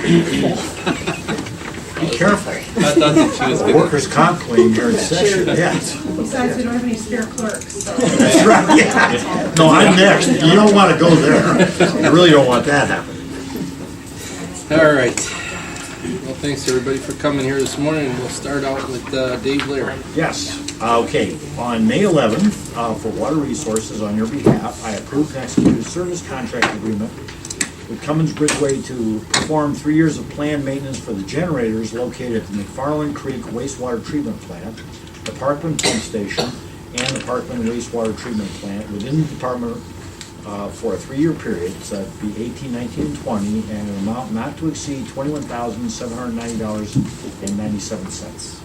Be careful. I thought that she was gonna. Workers' comp claim here in session, yes. Besides, we don't have any spare clerks, so. That's right, yeah. No, I'm next. You don't want to go there. You really don't want that happening. All right. Well, thanks everybody for coming here this morning. We'll start out with Dave Blair. Yes, okay. On May 11th, for Water Resources, on your behalf, I approved and executed a service contract agreement with Cummins Bridgeway to perform 3 years of planned maintenance for the generators located at the McFarland Creek Wastewater Treatment Plant, the Parkland Pump Station, and the Parkland Wastewater Treatment Plant within the department for a 3-year period. So that'd be 18, 19, and 20, and an amount not to exceed $21,790.97.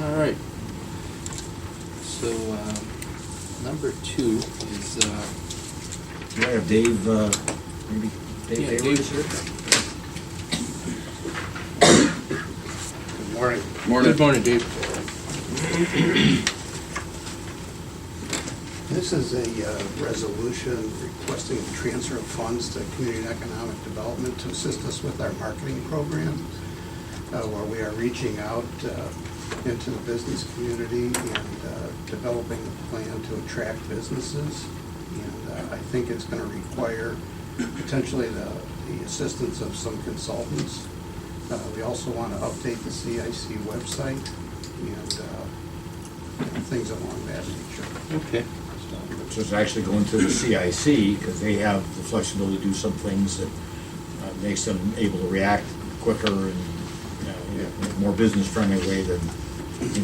All right. So number 2 is Do I have Dave, maybe Dave Yeah, Hayward here? good morning. Morning. Good morning, Dave. This is a resolution requesting the transfer of funds to Community and Economic Development to assist us with our marketing program, where we are reaching out into the business community and developing a plan to attract businesses. And I think it's going to require potentially the assistance of some consultants. We also want to update the CIC website and things along that nature. Okay. So it's actually going to the CIC, because they have the flexibility to do some things that makes them able to react quicker and in a more business-friendly way than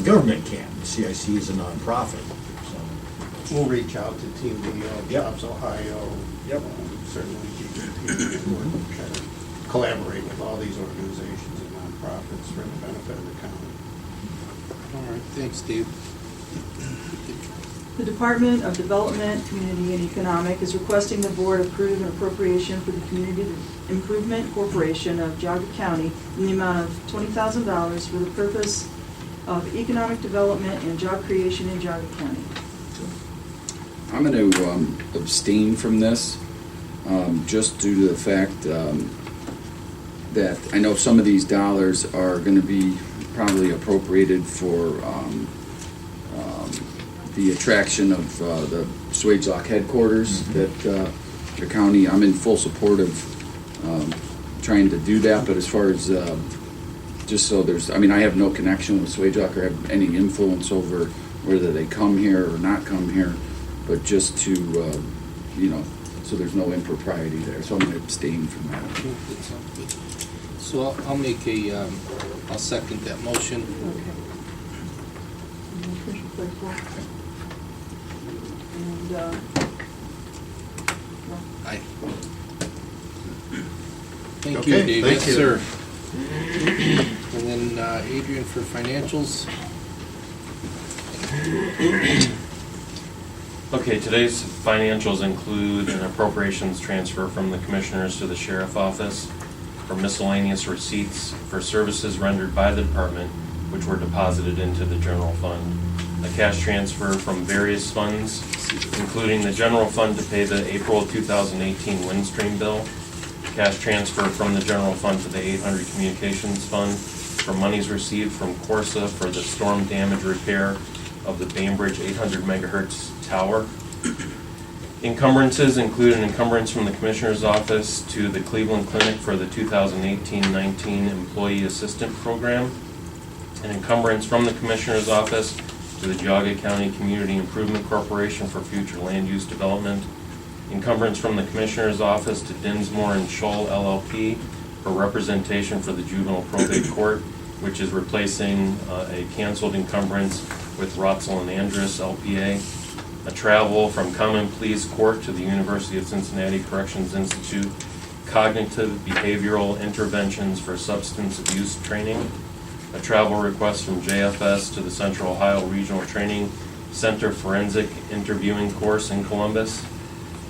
government can. The CIC is a nonprofit, so. We'll reach out to Team Deal, Yep. Jobs Ohio, Yep. Certainly GDP, and we're trying to collaborate with all these organizations and nonprofits for the benefit of the county. All right. Thanks, Dave. The Department of Development, Community and Economic is requesting the board approve an appropriation for the Community Improvement Corporation of Geauga County in the amount of $20,000 for the purpose of economic development and job creation in Geauga County. I'm going to abstain from this, just due to the fact that I know some of these dollars are going to be probably appropriated for the attraction of the Swagelock headquarters that the county, I'm in full support of trying to do that, but as far as just so there's, I mean, I have no connection with Swagelock or have any influence over whether they come here or not come here, but just to, so there's no impropriety there. So I'm going to abstain from that. Okay, that sounds good. So I'll make I'll second that motion. Okay. Commissioner Claypool. And, Aye. Thank you, Okay, Dave. thank Yes, you. sir. And then Adrian for financials. Okay, today's financials include an appropriations transfer from the commissioners to the sheriff office for miscellaneous receipts for services rendered by the department which were deposited into the general fund. A cash transfer from various funds, including the general fund to pay the April 2018 Windstream bill, cash transfer from the general fund to the 800 Communications Fund for monies received from Corsa for the storm damage repair of the Bainbridge 800 megahertz tower. Encumbrances include an encumbrance from the Commissioner's Office to the Cleveland Clinic for the 2018-19 Employee Assistant Program, an encumbrance from the Commissioner's Office to the Geauga County Community Improvement Corporation for future land use development, encumbrance from the Commissioner's Office to Dinsmore and Scholl LLP for representation for the Juvenile Probate Court, which is replacing a canceled encumbrance with Rotzel and Andrus LPA, a travel from Common Pleas Court to the University of Cincinnati Corrections Institute, cognitive behavioral interventions for substance abuse training, a travel request from JFS to the Central Ohio Regional Training Center Forensic Interviewing Course in Columbus,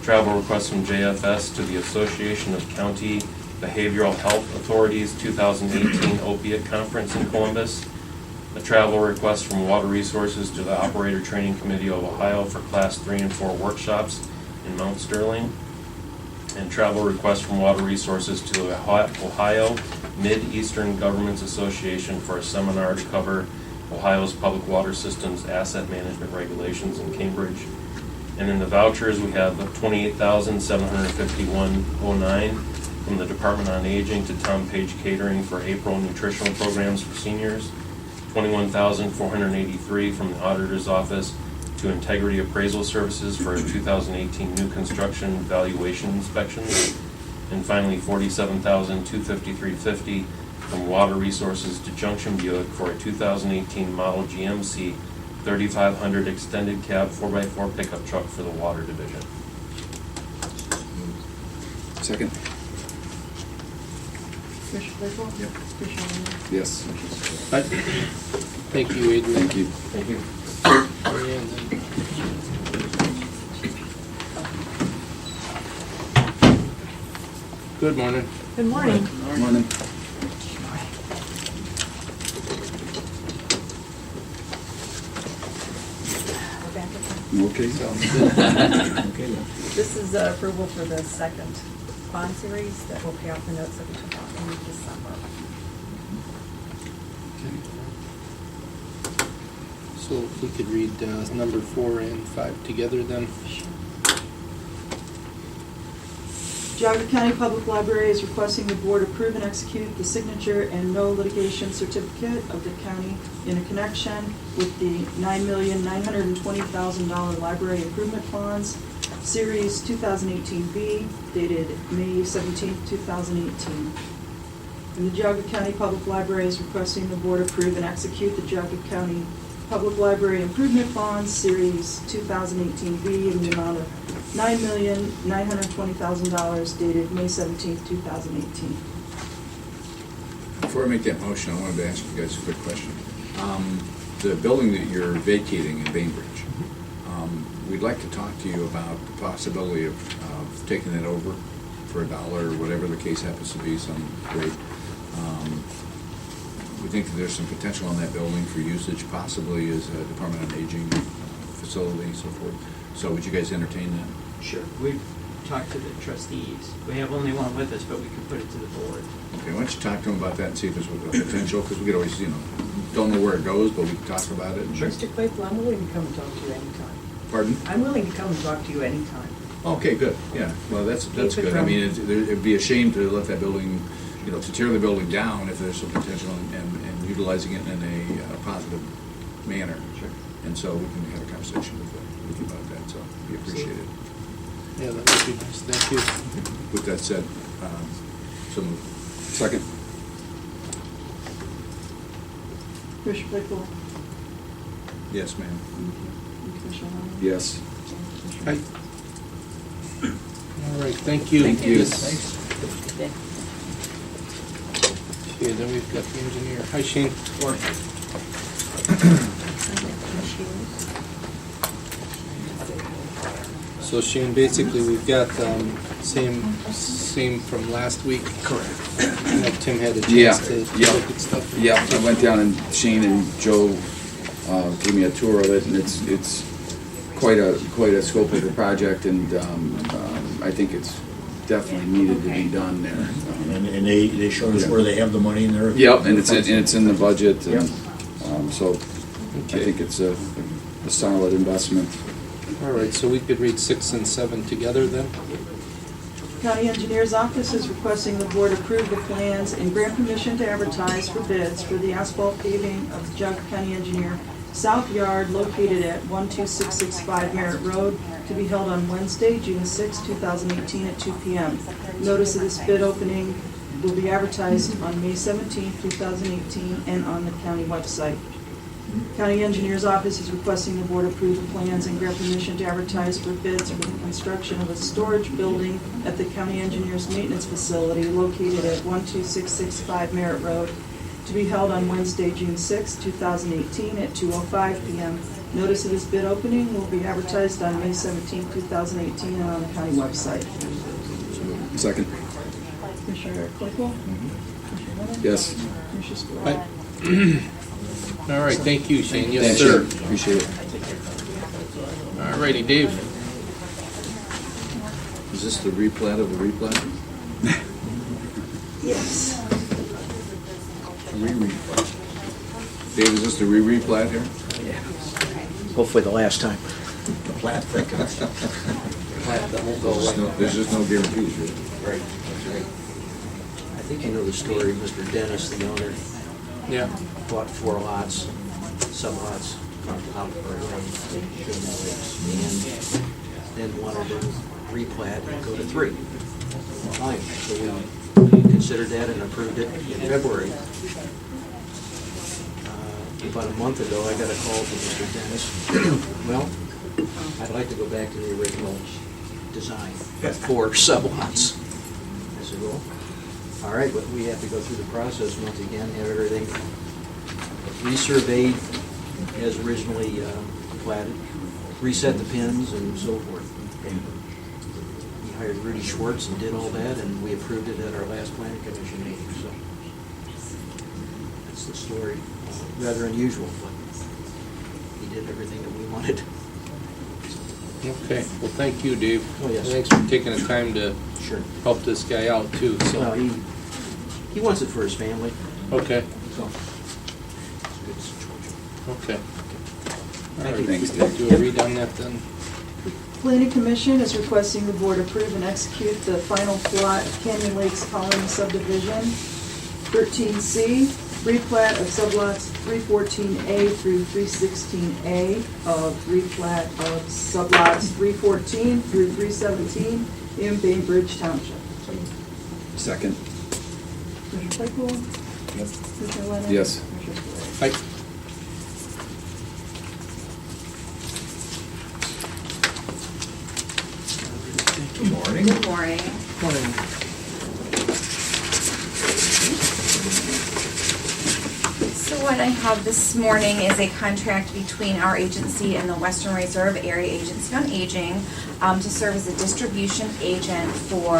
travel request from JFS to the Association of County Behavioral Health Authorities 2018 Opiate Conference in Columbus, a travel request from Water Resources to the Operator Training Committee of Ohio for Class 3 and 4 workshops in Mount Sterling, and travel request from Water Resources to the Ohio Mid-Eastern Governments Association for a seminar to cover Ohio's public water systems asset management regulations in Cambridge. And in the vouchers, we have $28,751.09 from the Department on Aging to Tom Page Catering for April nutritional programs for seniors, $21,483 from the Auditor's Office to Integrity Appraisal Services for 2018 new construction valuation inspections, and finally $47,253.50 from Water Resources to Junction Buick for a 2018 model GMC 3500 extended cab 4x4 pickup truck for the Water Division. Second? Commissioner Claypool? Yep. Commissioner Lennon? Yes. Aye. Thank you, Adrian. Thank you. Thank you. Marianne, then. Good morning. Good morning. Morning. We're back again. Okay. Sounds good. Okay, then. This is approval for the second bond series that will pay off the notes that we took out in December. So if we could read number 4 and 5 together then. Geauga County Public Library is requesting the board approve and execute the signature and no litigation certificate of the county in a connection with the $9,920,000 library improvement bonds, Series 2018B, dated May 17, 2018. And the Geauga County Public Library is requesting the board approve and execute the Geauga County Public Library Improvement Bonds, Series 2018B, in the amount of $9,920,000 dated May 17, 2018. Before I make that motion, I wanted to ask you guys a quick question. The building that you're vacating in Bainbridge, we'd like to talk to you about the possibility of taking it over for $1 or whatever the case happens to be, some rate. We think that there's some potential in that building for usage, possibly as a Department on Aging facility and so forth. So would you guys entertain that? Sure, we've talked to the trustees. We have only one with us, but we can put it to the board. Okay, why don't you talk to them about that and see if there's a potential, because we could always, don't know where it goes, but we can talk about it. Mr. Claypool, I'm willing to come and talk to you anytime. Pardon? I'm willing to come and talk to you anytime. Okay, good, yeah, well, that's Keep it good. I from- mean, it'd be a shame to let that building, to tear the building down if there's some potential and utilizing it in a positive manner. Sure. And so we can have a conversation with you about that, so we appreciate it. Yeah, that would be nice. Thank you. With that said, so moved. Second? Commissioner Claypool? Yes, ma'am. And Commissioner Lennon? Yes. Aye. All right, thank you. Thank you. Yes. Okay, then we've got the engineer. Hi, Shane. So Shane, basically, we've got same from last week. Correct. Tim had a Yeah, chance to yeah. look at stuff. Yeah, I went down and Shane and Joe gave me a tour of it, and it's quite a scope of the project, and I think it's definitely needed to be done there. And they showed us where they have the money in there. Yep, and it's in the budget, and so I Okay. think it's a solid investment. All right, so we could read 6 and 7 together then? County Engineer's Office is requesting the board approve the plans and grant permission to advertise for bids for the asphalt paving of the Geauga County Engineer South Yard located at 12665 Merritt Road to be held on Wednesday, June 6, 2018 at 2 p.m. Notice of this bid opening will be advertised on May 17, 2018 and on the county website. County Engineer's Office is requesting the board approve the plans and grant permission to advertise for bids for the construction of a storage building at the County Engineer's Maintenance Facility located at 12665 Merritt Road to be held on Wednesday, June 6, 2018 at 2:05 p.m. Notice of this bid opening will be advertised on May 17, 2018 and on the county website. Second? Commissioner Claypool? Commissioner Lennon? Yes. Commissioner Spillier? Aye. All right, thank you, Shane. Yes, Thanks, sir. Appreciate it. All righty, Dave. Is this the replat of the replat? Yes. Re-replat. Dave, is this the re-replat here? Hopefully the last time. The plat thickens. Plat that won't go away. There's just no guarantees, really. Right, that's right. I think you know the story, Mr. Dennis, the owner, Yeah. bought 4 lots, sublots, out for and then wanted to replat and go to 3. Fine, so we considered that and approved it in February. About a month ago, I got a call from Mr. Dennis. Well, I'd like to go back to the original design for sublots. I said, well, all right, but we have to go through the process once again, have everything resurveyed as originally platted, reset the pins and so forth. We hired Rudy Schwartz and did all that, and we approved it at our last planning commission meeting, so that's the story. Rather unusual, but he did everything that we wanted. Okay, well, thank you, Dave. Oh, yes. Thanks for taking the time to Sure. help this guy out, too, Well, so. he wants it for his family, Okay, so it's a good situation. okay. All Thank right, you. Thanks, Dave. do a read on that then. Planning Commission is requesting the board approve and execute the final plot of Canyon Lakes Colony subdivision, 13C, replat of sublots 314A through 316A of replat of sublots 314 through 317 in Bainbridge Township. Second. Commissioner Claypool? Yep. Commissioner Lennon? Yes. Commissioner Spillier? Hi. Good morning. Good morning. Morning. So what I have this morning is a contract between our agency and the Western Reserve Area Agency on Aging to serve as a distribution agent for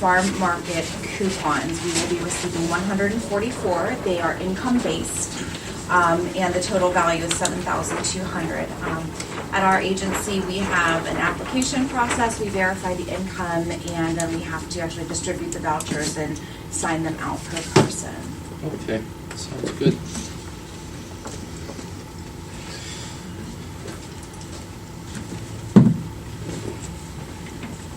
farm market coupons. We will be receiving 144. They are income-based, and the total value is $7,200. At our agency, we have an application process. We verify the income, and then we have to actually distribute the vouchers and sign them out per person. Okay, sounds good.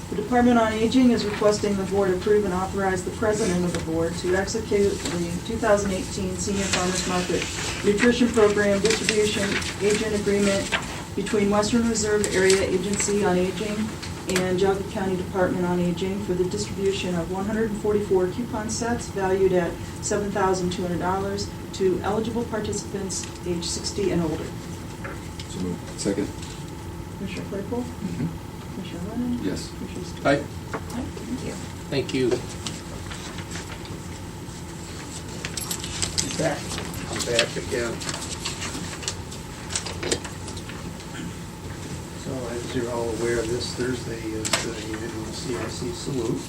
The Department on Aging is requesting the board approve and authorize the president of the board to execute the 2018 Senior Farmers Market Nutrition Program Distribution Agent Agreement between Western Reserve Area Agency on Aging and Geauga County Department on Aging for the distribution of 144 coupon sets valued at $7,200 to eligible participants age 60 and older. So moved. Second. Commissioner Claypool? Commissioner Lennon? Yes. Commissioner Spillier? Hi, Thank you. thank you. I'm back again. So as you're all aware, this Thursday is the annual CIC salute.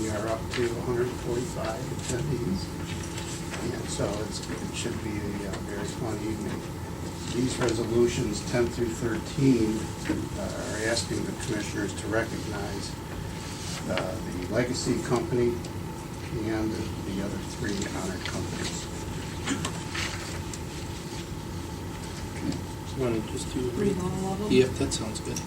We are up to 145 attendees, and so it should be a very fun evening. These resolutions, 10 through 13, are asking the commissioners to recognize the legacy company and the other 3 honored companies. You want to just do a Read read? all of them? Yep, that sounds good.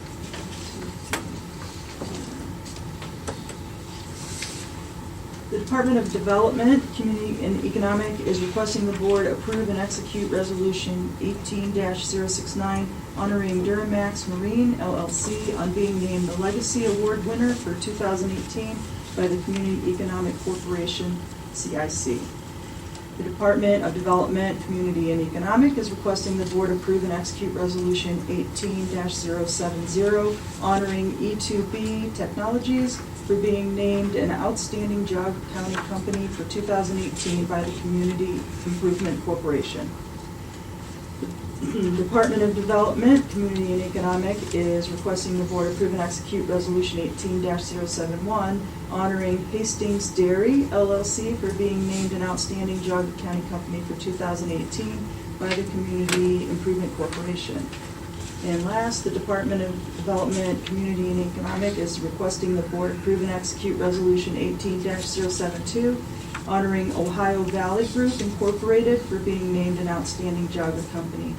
The Department of Development, Community and Economic is requesting the board approve and execute Resolution 18-069 honoring Duramax Marine LLC on being named the Legacy Award winner for 2018 by the Community Economic Corporation, CIC. The Department of Development, Community and Economic is requesting the board approve and execute Resolution 18-070 honoring E2B Technologies for being named an outstanding Geauga County company for 2018 by the Community Improvement Corporation. The Department of Development, Community and Economic is requesting the board approve and execute Resolution 18-071 honoring Hastings Dairy LLC for being named an outstanding Geauga County company for 2018 by the Community Improvement Corporation. And last, the Department of Development, Community and Economic is requesting the board approve and execute Resolution 18-072, honoring Ohio Valley Group Incorporated for being named an outstanding Geauga County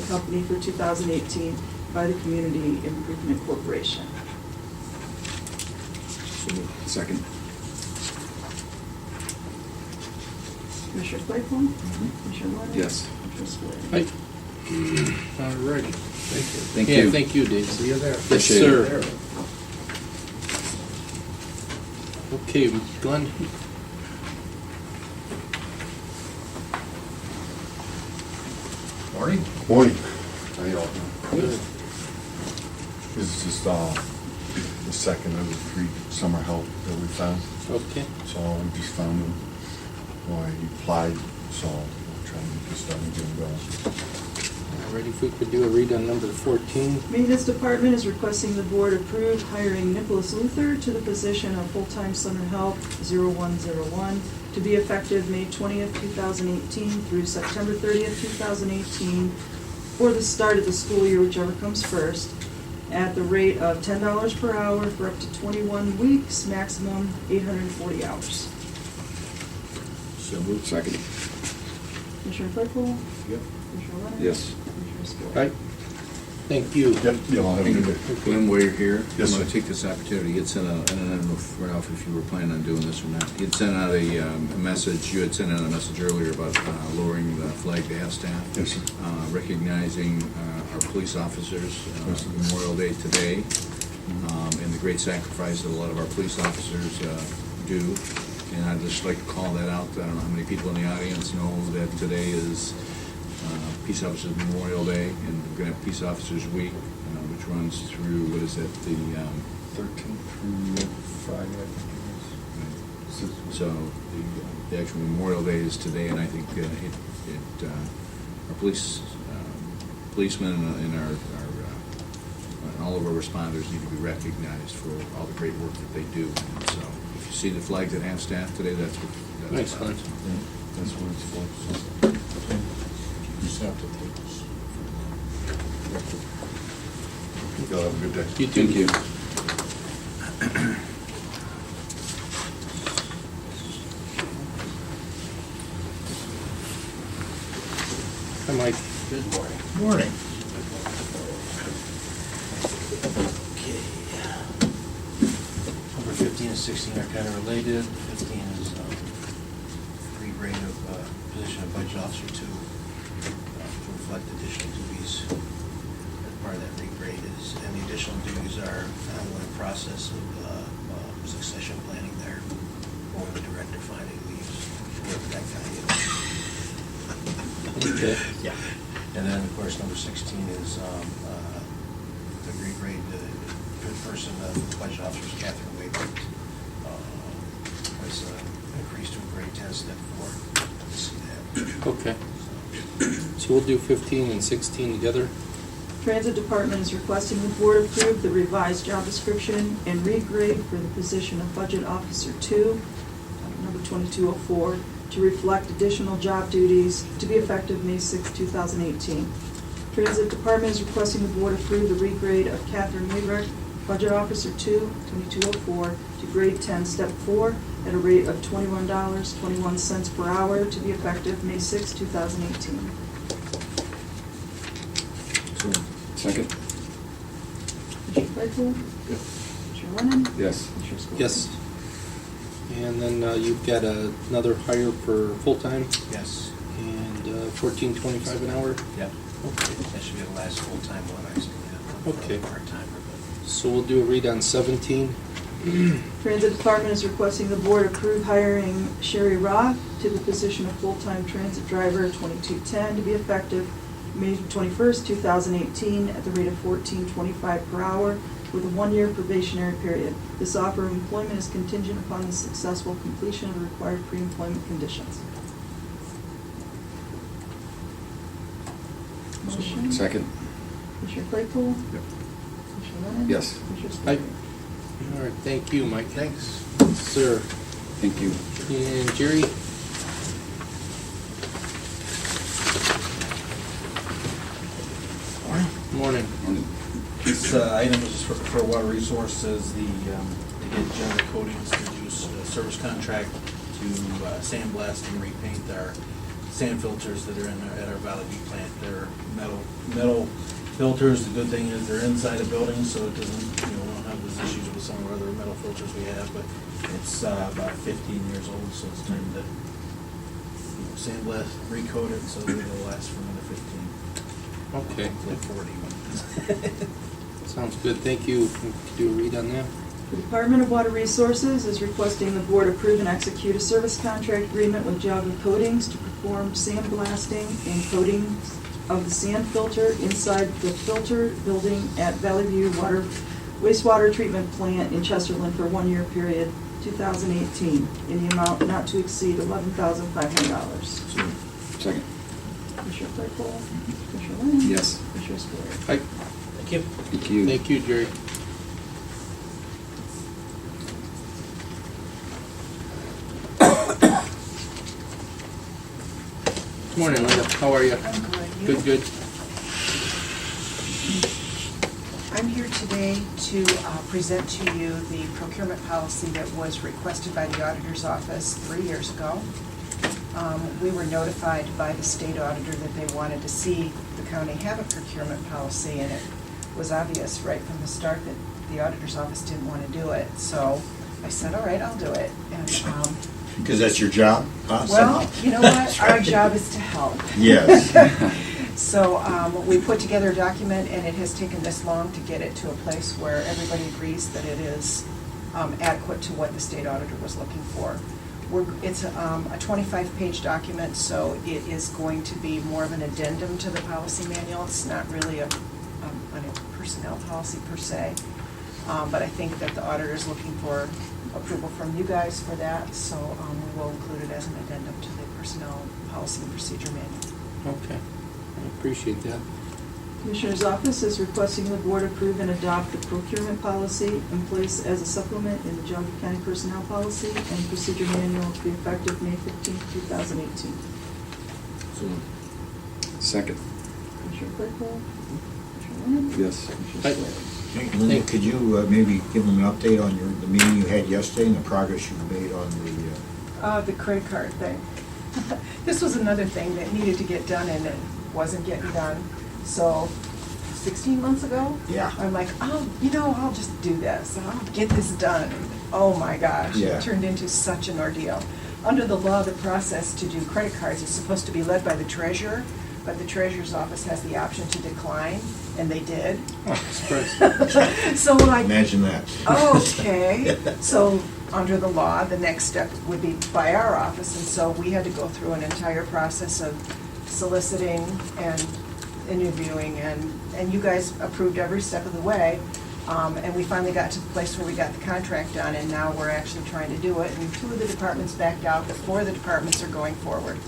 company for 2018 by the Community Improvement Corporation. Second. Commissioner Claypool? Commissioner Warren? Yes. Commissioner Spillier? Hi. All righty. Thank you. Thank Yeah, you. thank you, Dave. See you there. Yes, Appreciate sir. it. Okay, Glenn? Morning. Morning. How y'all doing? Good. This is just the second of the 3 summer help that we found. Okay. So we just found them while he applied, so we're trying to get this done and get him going. All right, if we could do a read on number 14. Maintenance Department is requesting the board approve hiring Nicholas Luther to the position of full-time summer help 0101 to be effective May 20th, 2018 through September 30th, 2018 for the start of the school year, whichever comes first, at the rate of $10 per hour for up to 21 weeks, maximum 840 hours. So moved. Second. Commissioner Claypool? Yep. Commissioner Lennon? Yes. Commissioner Spillier? Right. Thank you. Yep, y'all have a good day. Glenn, while you're here, Yes, I'm going sir. to take this opportunity. You'd sent out, and I don't know, Ralph, if you were planning on doing this or not. You'd sent out a message, you had sent out a message earlier about lowering the flag to half-staff. Yes, sir. Recognizing our police officers, Yes, sir. Memorial Day today, and the great sacrifice that a lot of our police officers do. And I'd just like to call that out. I don't know how many people in the audience know that today is Peace Officers Memorial Day, and we're going to have Peace Officers Week, which runs through, what is that, the 13th through Friday, I think it is. so the actual Memorial Day is today, and I think our policemen and our and all of our responders need to be recognized for all the great work that they do. And so if you see the flags at half-staff today, that's what Thanks, about. Glenn. Yeah, that's what it's for. So, you just have to take this. Y'all have a good day. You too. Thank you. Hi, Mike. Good morning. Morning. Okay. Number 15 and 16 are kind of related. 15 is regrade of position of budget officer to reflect additional duties. As part of that regrade is, and the additional duties are ongoing process of succession planning there, or the director finding leaves, whatever that kind of is. Okay. Yeah. And then, of course, number 16 is the regrade, the person, the budget officer, Catherine Weber, was increased to a grade 10, step 4. To see that. Okay. So we'll do 15 and 16 together. Transit Department is requesting the board approve the revised job description and regrade for the position of Budget Officer 2, number 2204, to reflect additional job duties to be effective May 6, 2018. Transit Department is requesting the board approve the regrade of Catherine Weaver, Budget Officer 2, 2204, to grade 10, step 4, at a rate of $21.21 per hour to be effective May 6, 2018. Second. Commissioner Claypool? Yep. Commissioner Lennon? Yes. Commissioner Spillier? Yes. And then you've got another hire for full-time Yes. and $14.25 an hour. Yep. Okay. That should be the last full-time one, I suppose. Okay. Part-timer, but. So we'll do a read on 17. Transit Department is requesting the board approve hiring Sherry Roth to the position of full-time transit driver 2210 to be effective May 21st, 2018 at the rate of $14.25 per hour with a 1-year probationary period. This offer of employment is contingent upon the successful completion of the required pre-employment conditions. Motion? Second. Commissioner Claypool? Yep. Commissioner Lennon? Yes. Commissioner Hi. Spillier? All right, thank you, Mike. Thanks. Sir. Thank you. And Jerry? Morning. This item is for water resources, to get Geauga Coatings to do a service contract to sandblast and repaint our sand filters that are at our Valley View plant. They're metal filters. The good thing is they're inside a building, so it doesn't, we don't have those issues with some of our other metal filters we have, but it's about 15 years old, so it's time to sandblast, recoat it, so that it'll last for another 15. Okay. Hopefully 40. Sounds good, thank you. Could you do a read on that? The Department of Water Resources is requesting the board approve and execute a service contract agreement with Geauga Coatings to perform sandblasting and coating of the sand filter inside the filter building at Valley View wastewater treatment plant in Chesterland for a 1-year period, 2018, in the amount not to exceed $11,500. Second. Commissioner Claypool? Commissioner Lynn? Yes. Commissioner Spillier? Hi. Thank you. Thank you. Thank you, Jerry. Good morning, Linda. How are you? I'm good. You? Good, good. I'm here today to present to you the procurement policy that was requested by the auditor's office 3 years ago. We were notified by the state auditor that they wanted to see the county have a procurement policy, and it was obvious right from the start that the auditor's office didn't want to do it. So I said, all right, I'll do it. And Because that's your job? well, you know what? Our job is to help. Yes. So we put together a document, and it has taken this long to get it to a place where everybody agrees that it is adequate to what the state auditor was looking for. It's a 25-page document, so it is going to be more of an addendum to the policy manual. It's not really a personnel policy per se, but I think that the auditor is looking for approval from you guys for that, so we will include it as an addendum to the personnel policy and procedure manual. Okay, I appreciate that. Commissioner's office is requesting the board approve and adopt the procurement policy in place as a supplement in the Geauga County Personnel Policy and Procedure Manual to be effective May 15, 2018. Second. Commissioner Claypool? Commissioner Lynn? Yes. Commissioner Hi. Spillier? Hey, Linda, could you maybe give them an update on the meeting you had yesterday and the progress you've made on The credit card thing. This was another thing that needed to get done, and it wasn't getting done. So 16 months ago, Yeah. I'm like, oh, I'll just do this. I'll get this done. Oh my gosh, Yeah. it turned into such an ordeal. Under the law, the process to do credit cards is supposed to be led by the treasurer, but the treasurer's office has the option to decline, and they did. Oh, surprise. So like, Imagine that. okay, so under the law, the next step would be by our office, and so we had to go through an entire process of soliciting and interviewing, and you guys approved every step of the way, and we finally got to the place where we got the contract done, and now we're actually trying to do it, and 2 of the departments backed out, but 4 of the departments are going forward.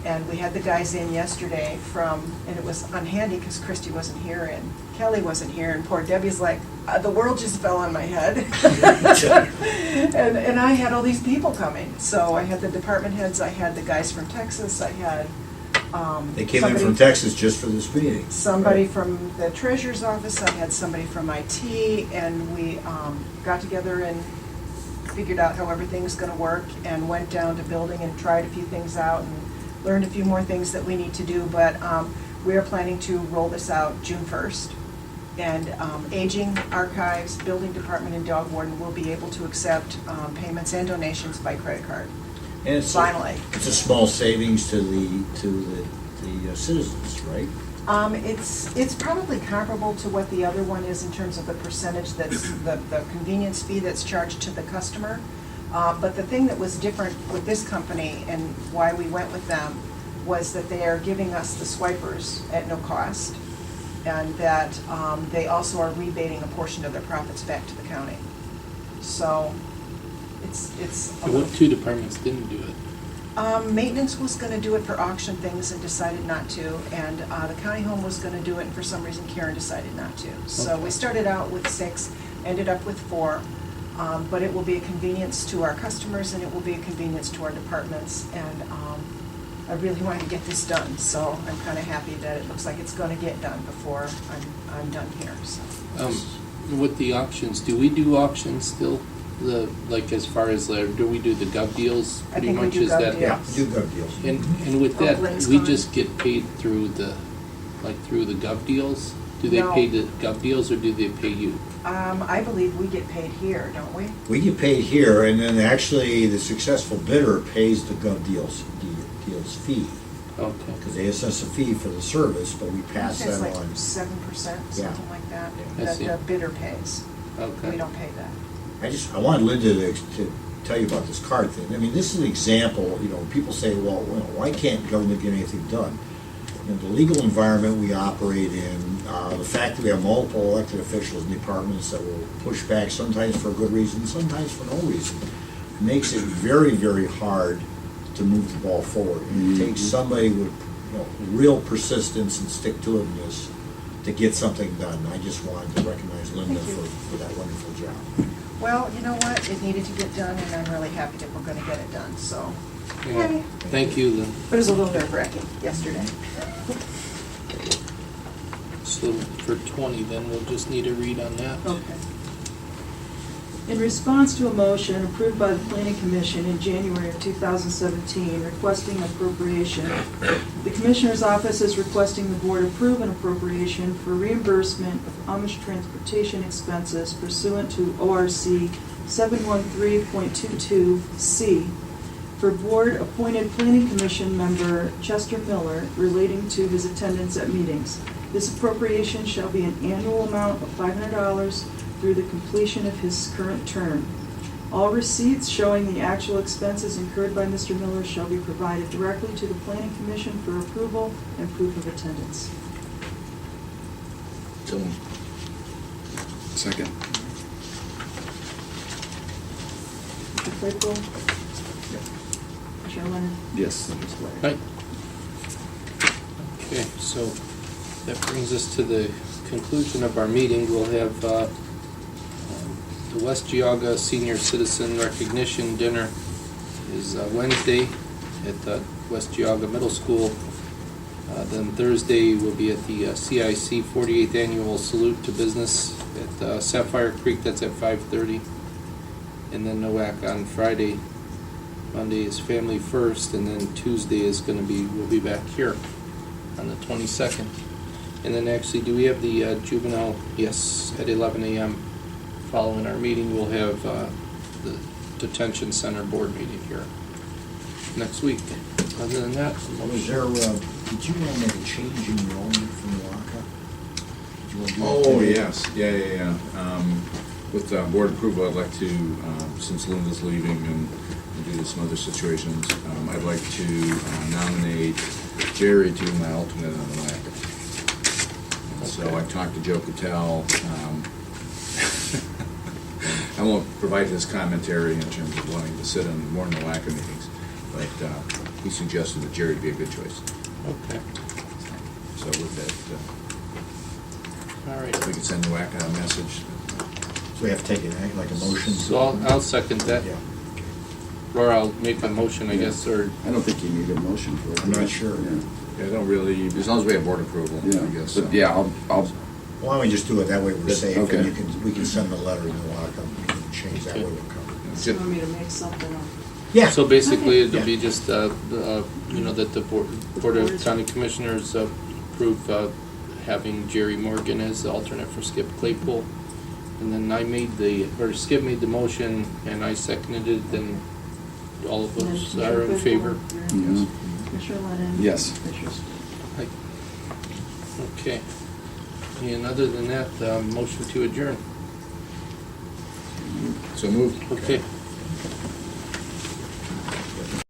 And we had the guys in yesterday and it was unhandy because Christy wasn't here and Kelly wasn't here, and poor Debbie's like, the world just fell on my head. and I had all these people coming. So I had the department heads, I had the guys from Texas, I had They came in from Texas just for this meeting. somebody Right. from the treasurer's office, I had somebody from IT, and we got together and figured out how everything's gonna work, and went down to building and tried a few things out, and learned a few more things that we need to do, but we are planning to roll this out June 1st. And aging, archives, building department, and dog warden will be able to accept payments and donations by credit card. And it's Finally. It's a small savings to the citizens, right? It's probably comparable to what the other one is in terms of the percentage that's, the convenience fee that's charged to the customer. But the thing that was different with this company and why we went with them was that they are giving us the swipers at no cost, and that they also are rebating a portion of their profits back to the county. So it's a What 2 departments didn't do it? Maintenance was gonna do it for auction things and decided not to, and the county home was gonna do it, and for some reason Karen decided not to. So we started out with 6, ended up with 4, but it will be a convenience to our customers, and it will be a convenience to our departments, and I really wanted to get this done, so I'm kind of happy that it looks like it's going to get done before I'm done here, so. With the auctions, do we do auctions still? Like as far as, do we do the gov deals? I Pretty think we much do is gov that? deals. Yeah, do gov deals. And with that, Oakland's we gone. just get paid through the gov deals? Do they No. pay the gov deals or do they pay you? I believe we get paid here, don't we? We get paid here, and then actually the successful bidder pays the gov deals fee. Okay. Because they assess a fee for the service, but we pass It's that like on. 7%, Yeah. something like that, I that see. the bidder pays. Okay. We don't pay that. I wanted Linda to tell you about this card thing. I mean, this is an example, people say, well, why can't government get anything done? The legal environment we operate in, the fact that we have multiple elected officials in departments that will push back sometimes for a good reason, sometimes for no reason, makes it very, very hard to move the ball forward. And it takes somebody with real persistence and stick-to-itiveness to get something done. I just wanted to recognize Linda Thank you. for that wonderful job. Well, you know what, it needed to get done, and I'm really happy that we're gonna get it done, so. Yeah. Yay. Thank you, Lynn. But it was a little nerve-wracking yesterday. So for 20, then we'll just need a read on that. Okay. In response to a motion approved by the Planning Commission in January of 2017 requesting appropriation, the Commissioner's Office is requesting the Board approve an appropriation for reimbursement of Amish transportation expenses pursuant to ORC 713.22C for Board-appointed Planning Commission member Chester Miller relating to his attendance at meetings. This appropriation shall be an annual amount of $500 through the completion of his current term. All receipts showing the actual expenses incurred by Mr. Miller shall be provided directly to the Planning Commission for approval and proof of attendance. So, second. Mr. Claypool? Commissioner Leonard? Yes. Right. Okay, so that brings us to the conclusion of our meeting. We'll have the West Geauga Senior Citizen Recognition Dinner is Wednesday at the West Geauga Middle School. Then Thursday we'll be at the CIC 48th Annual Salute to Business at Sapphire Creek. That's at 5:30. And then NOAC on Friday. Monday is Family First, and then Tuesday is going to be, we'll be back here on the 22nd. And then actually, do we have the juvenile? Yes, at 11 a.m. Following our meeting, we'll have the detention center board meeting here next week. Other than that, Was there, did you want to make a change in your own from Waka? Oh, yes, yeah. With board approval, I'd like to, since Linda's leaving and due to some other situations, I'd like to nominate Jerry to be my alternate on the WAC. So I talked to Joe Cattell. I won't provide his commentary in terms of wanting to sit on more of the WACA meetings, but he suggested that Jerry would be a good choice. okay, So with that, all right. we could send the WACA a message. So we have to take it, like a motion? So I'll second that, Yeah. or I'll make a motion, I guess, or I don't think you need a motion for it. I'm not sure. Yeah. Yeah, I don't really, as long as we have board approval, I guess. But yeah, I'll, Why don't we just do it that way, we're safe, Okay. and we can send the letter in the Waka, we can change that way, we're covered. So you want me to make something up? Yeah. So basically, Okay. it'll be just, that the Board of County Commissioners approve having Jerry Morgan as the alternate for Skip Claypool. And then Skip made the motion, and I seconded it, then all of us are in favor. Yes. Commissioner Lennon? Yes. Commissioner Spillier? Okay. And other than that, motion to adjourn. So moved. Okay.